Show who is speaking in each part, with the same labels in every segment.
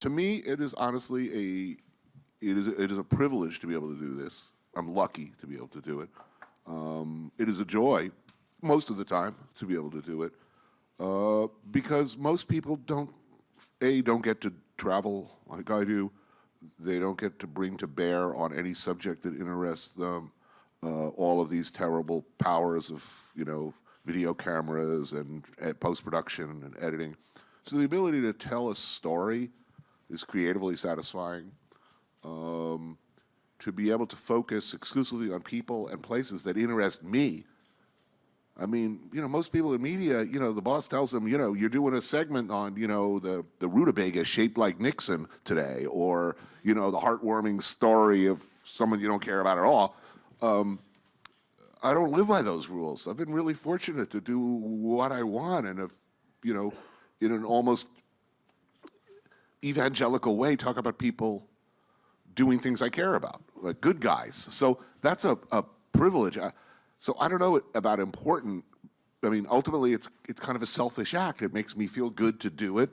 Speaker 1: To me, it is honestly it is a privilege to be able to do this. I'm lucky to be able to do it. It is a joy, most of the time, to be able to do it, because most people don't get to travel like I do. They don't get to bring to bear on any subject that interests them all of these terrible powers of, video cameras and post-production and editing. So the ability to tell a story is creatively satisfying. To be able to focus exclusively on people and places that interest me. I mean, most people in media, the boss tells them, you're doing a segment on, the rutabaga shaped like Nixon today, or, the heartwarming story of someone you don't care about at all. I don't live by those rules. I've been really fortunate to do what I want, and in an almost evangelical way, talk about people doing things I care about, like good guys. So that's a privilege. So I don't know about important. I mean, ultimately, it's kind of a selfish act. It makes me feel good to do it,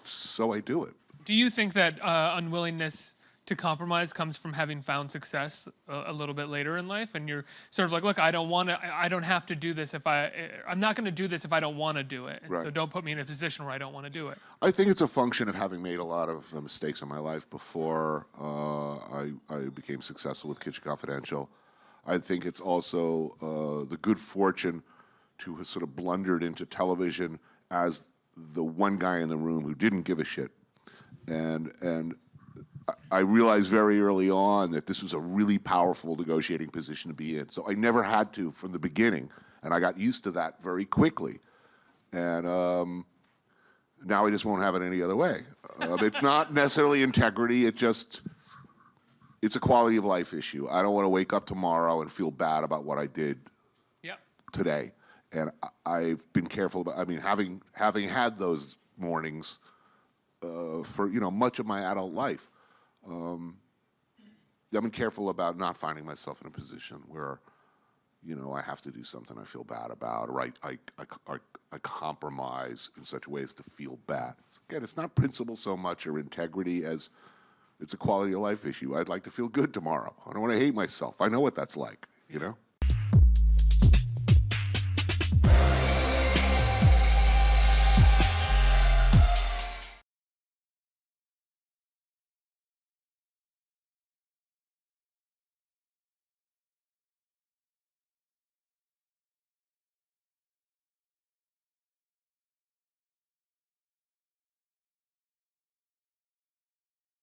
Speaker 1: so I do it.
Speaker 2: Do you think that unwillingness to compromise comes from having found success a little bit later in life, and you're sort of like, look, I don't have to do this I'm not going to do this if I don't want to do it.
Speaker 1: Right.
Speaker 2: So don't put me in a position where I don't want to do it.
Speaker 1: I think it's a function of having made a lot of mistakes in my life before I became successful with Kitchen Confidential. I think it's also the good fortune to have sort of blundered into television as the one guy in the room who didn't give a shit. And I realized very early on that this was a really powerful negotiating position to be in. So I never had to from the beginning, and I got used to that very quickly. And now I just won't have it any other way. It's not necessarily integrity, it's a quality of life issue. I don't want to wake up tomorrow and feel bad about what I did today. And I've been careful about, having had those mornings for much of my adult life. I've been careful about not finding myself in a position where, I have to do something I feel bad about, or I compromise in such ways to feel bad. Again, it's not principle so much or integrity as it's a quality of life issue. I'd like to feel good tomorrow. I don't want to hate myself. I know what that's like,